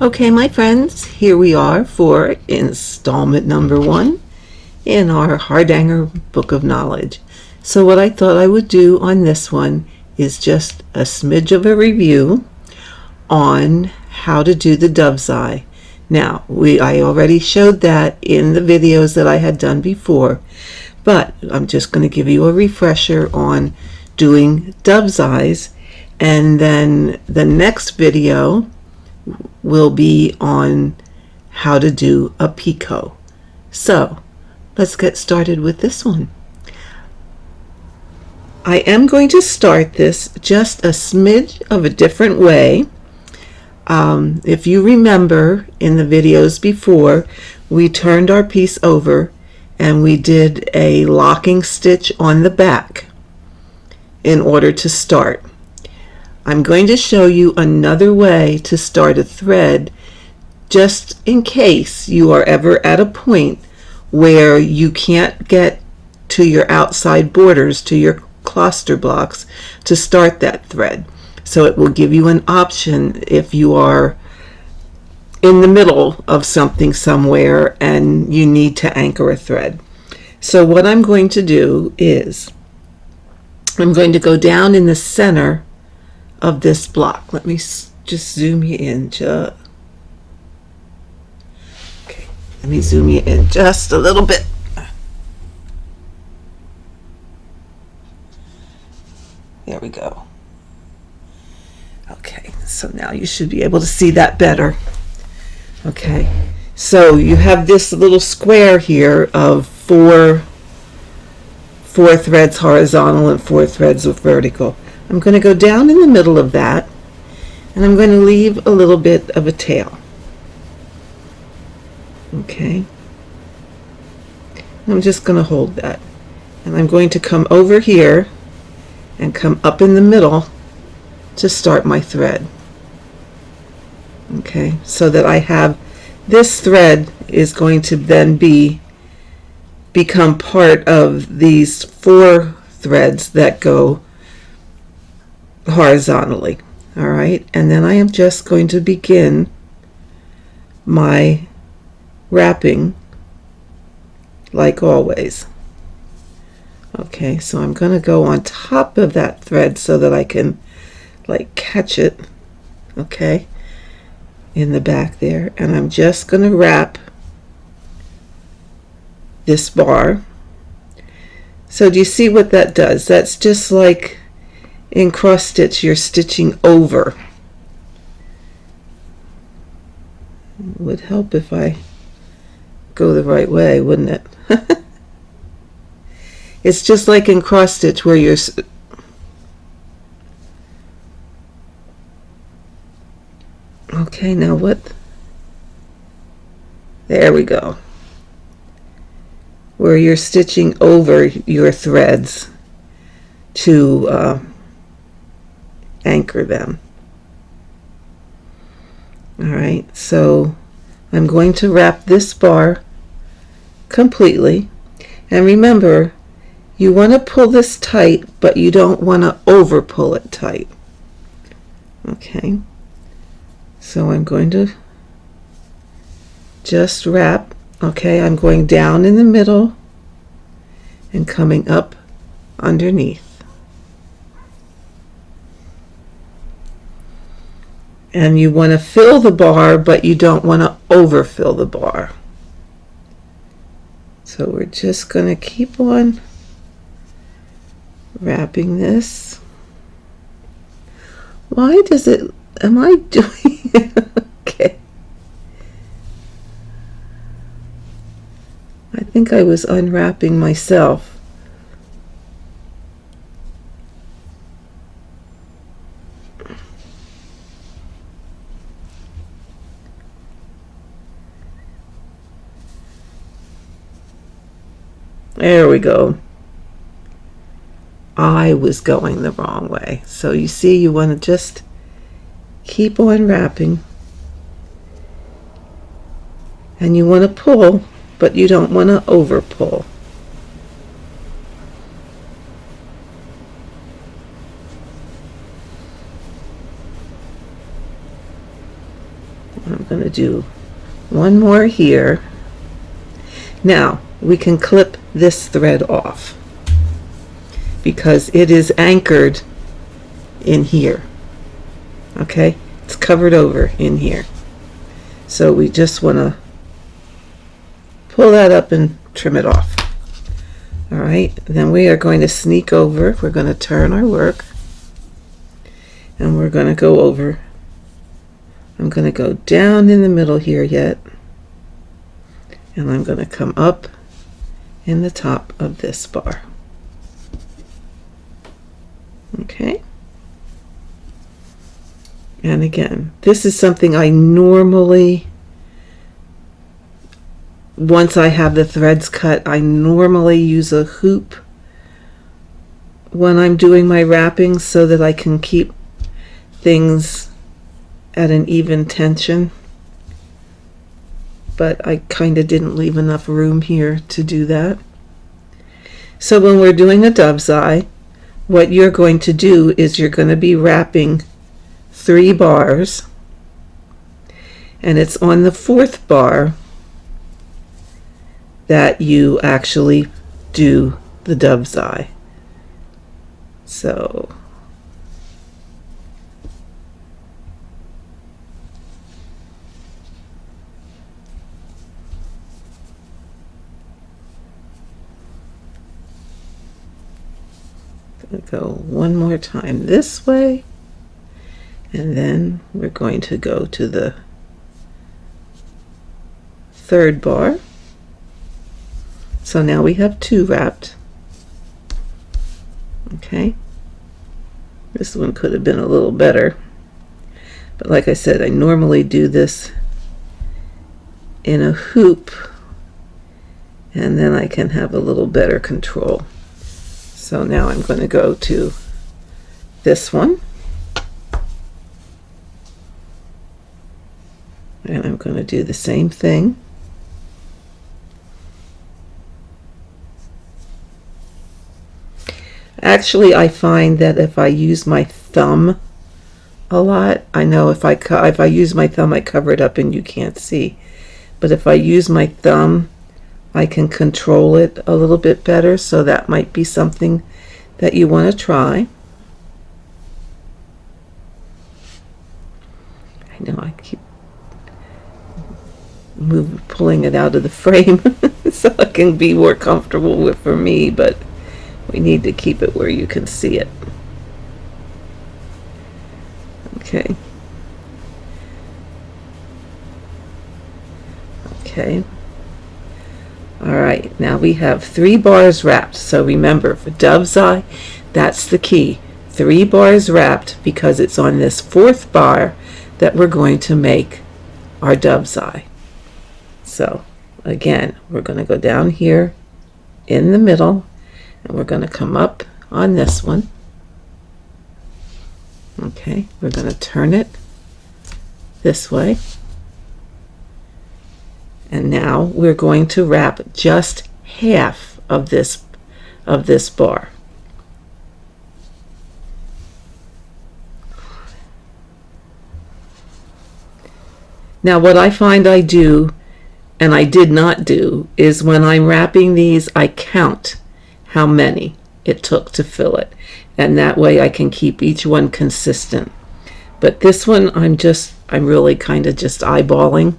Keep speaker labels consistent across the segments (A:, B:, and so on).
A: Okay, my friends, here we are for installment number 1 in our Hardanger Book of Knowledge. So what I thought I would do on this one is just a smidge of a review on how to do the dove's eye. Now, I already showed that in the videos that I had done before, but I'm just going to give you a refresher on doing dove's eyes, and then the next video will be on how to do a picot. So let's get started with this one. I am going to start this just a smidge of a different way. If you remember in the videos before, we turned our piece over and we did a locking stitch on the back in order to start. I'm going to show you another way to start a thread, just in case you are ever at a point where you can't get to your outside borders, to your cluster blocks, to start that thread. So it will give you an option if you are in the middle of something somewhere and you need to anchor a thread. So what I'm going to do is I'm going to go down in the center of this block. Let me just zoom you in. Okay, let me zoom you in just a little bit. There we go. Okay, so now you should be able to see that better. Okay, so you have this little square here of four threads horizontal and 4 threads vertical. I'm going to go down in the middle of that, and I'm going to leave a little bit of a tail. Okay, I'm just going to hold that, and I'm going to come over here and come up in the middle to start my thread. Okay, so that I have this thread is going to then become part of these 4 threads that go horizontally. All right, and then I am just going to begin my wrapping like always. Okay, so I'm going to go on top of that thread so that I can like catch it, okay, in the back there, and I'm just going to wrap this bar. So do you see what that does? That's just like in cross stitch, you're stitching over. It would help if I go the right way, wouldn't it? It's just like in cross stitch where you're okay, now what? There we go. Where you're stitching over your threads to anchor them. All right, so I'm going to wrap this bar completely, and remember, you want to pull this tight, but you don't want to over pull it tight. Okay, so I'm going to just wrap. Okay, I'm going down in the middle and coming up underneath. And you want to fill the bar, but you don't want to overfill the bar. So we're just going to keep on wrapping this. Why does it, am I doing it? Okay. I think I was unwrapping myself. There we go. I was going the wrong way. So you see, you want to just keep on wrapping. And you want to pull, but you don't want to over pull. I'm going do one more here. Now we can clip this thread off because it is anchored in here. Okay, it's covered over in here. So we just want to pull that up and trim it off. All right, then we are going to sneak over. We're going to turn our work and we're going to go over. I'm going to go down in the middle here yet, and I'm going to come up in the top of this bar. Okay. And again, this is something I normally, once I have the threads cut, I normally use a hoop when I'm doing my wrapping so that I can keep things at an even tension. But I kind of didn't leave enough room here to do that. So when we're doing a dove's eye, what you're going to do is you're going to be wrapping 3 bars, and it's on the 4th bar that you actually do the dove's eye. So I'm going to go one more time this way, and then we're going to go to the 3rd bar. So now we have 2 wrapped. Okay, this one could have been a little better, but like I said, I normally do this in a hoop, and then I can have a little better control. So now I'm going to go to this one, and I'm going to do the same thing. Actually, I find that if I use my thumb a lot, I know if I use my thumb, I cover it up and you can't see. But if I use my thumb, I can control it a little bit better, so that might be something that you want to try. I know I keep pulling it out of the frame so it can be more comfortable with for me, but we need to keep it where you can see it. Okay. Okay. All right, now we have 3 bars wrapped. So remember, for dove's eye, that's the key. 3 bars wrapped, because it's on this 4th bar that we're going to make our dove's eye. So again, we're going to go down here in the middle, and we're going to come up on this one. Okay, we're going to turn it this way. And now we're going to wrap just half of this bar. Now what I find I do, and I did not do, is when I'm wrapping these, I count how many it took to fill it, and that way I can keep each one consistent. But this one I'm really kind of just eyeballing.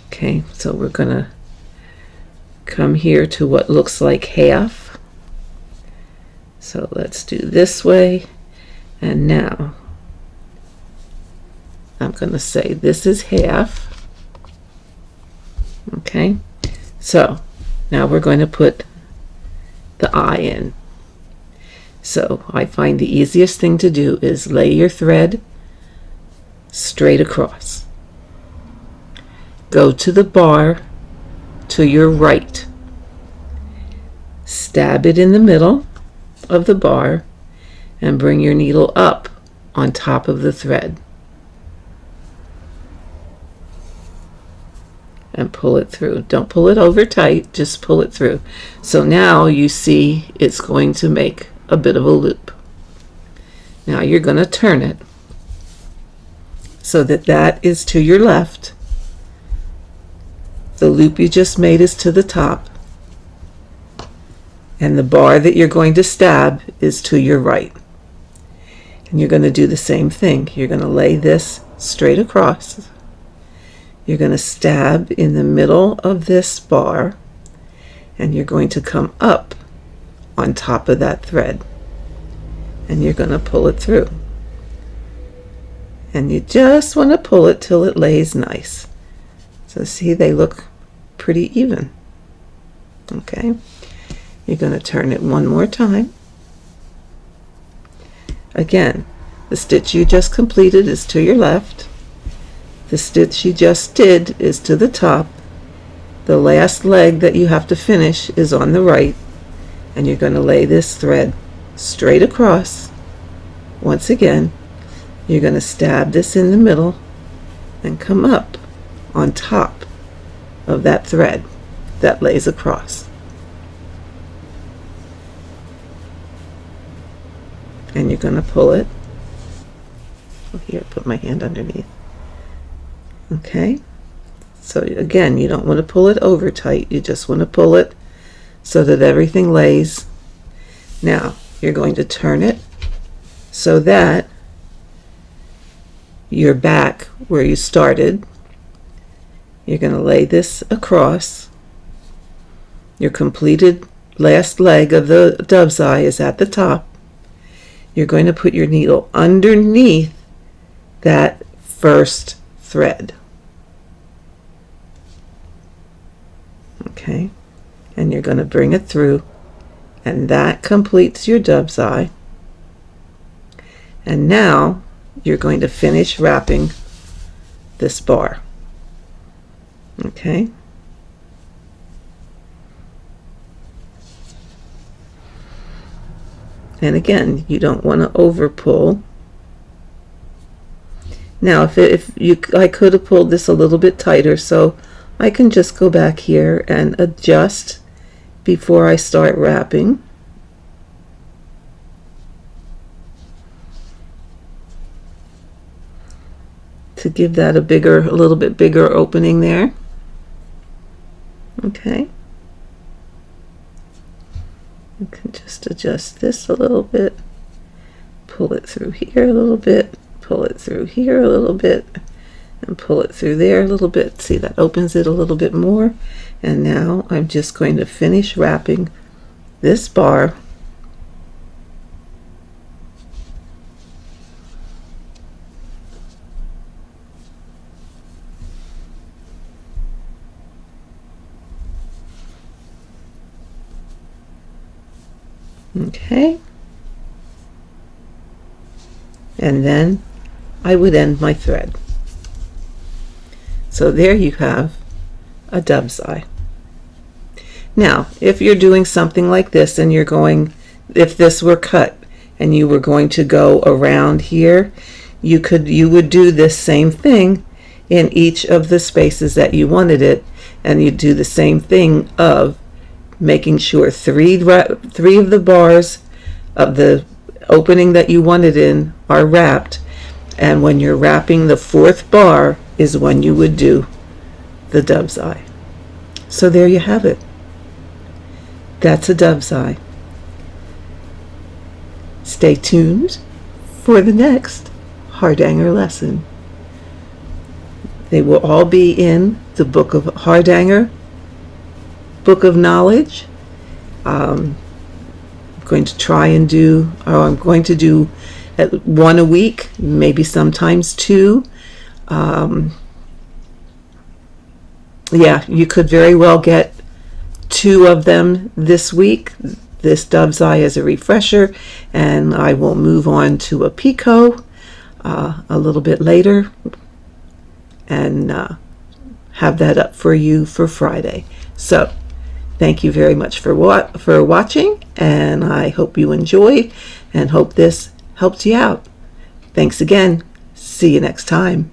A: Okay, so we're going to come here to what looks like half. So let's do this way, and now I'm going to say this is half. Okay, so now we're going to put the eye in. So I find the easiest thing to do is lay your thread straight across. Go to the bar to your right. Stab it in the middle of the bar and bring your needle up on top of the thread. And pull it through. Don't pull it over tight, just pull it through. So now you see it's going to make a bit of a loop. Now you're going to turn it so that that is to your left. The loop you just made is to the top, and the bar that you're going to stab is to your right. And you're going to do the same thing. You're going to lay this straight across. You're going to stab in the middle of this bar, and you're going to come up on top of that thread, and you're going to pull it through. And you just want to pull it till it lays nice. So see, they look pretty even. Okay, you're going to turn it one more time. Again, the stitch you just completed is to your left. The stitch you just did is to the top. The last leg that you have to finish is on the right, and you're going to lay this thread straight across. Once again, you're going to stab this in the middle and come up on top of that thread that lays across. And you're going to pull it. Here, put my hand underneath. Okay, so again, you don't want to pull it over tight. You just want to pull it so that everything lays. Now, you're going to turn it so that you're back where you started. You're going to lay this across. Your completed last leg of the dove's eye is at the top. You're going to put your needle underneath that first thread. Okay, and you're going to bring it through, and that completes your dove's eye. And now you're going to finish wrapping this bar. Okay, and again, you don't want to over pull. Now I could have pulled this a little bit tighter, so I can just go back here and adjust before I start wrapping. To give that a little bit bigger opening there. Okay. You can just adjust this a little bit, pull it through here a little bit, pull it through here a little bit, and pull it through there a little bit. See, that opens it a little bit more. And now I'm just going to finish wrapping this bar. Okay, and then I would end my thread. So there you have a dove's eye. Now, if you're doing something like this and you're going, if this were cut and you were going to go around here, you would do this same thing in each of the spaces that you wanted it, and you do the same thing of making sure three of the bars of the opening that you wanted in are wrapped, and when you're wrapping the fourth bar is when you would do the dove's eye. So there you have it. That's a dove's eye. Stay tuned for the next Hardanger lesson. They will all be in the Book of Hardanger Book of Knowledge. I'm going to try and do, or I'm going to do one a week, maybe sometimes two. Yeah, you could very well get two of them this week. This dove's eye as a refresher, and I will move on to a picot a little bit later and have that up for you for Friday. So thank you very much for watching, and I hope you enjoyed and hope this helped you out. Thanks again. See you next time.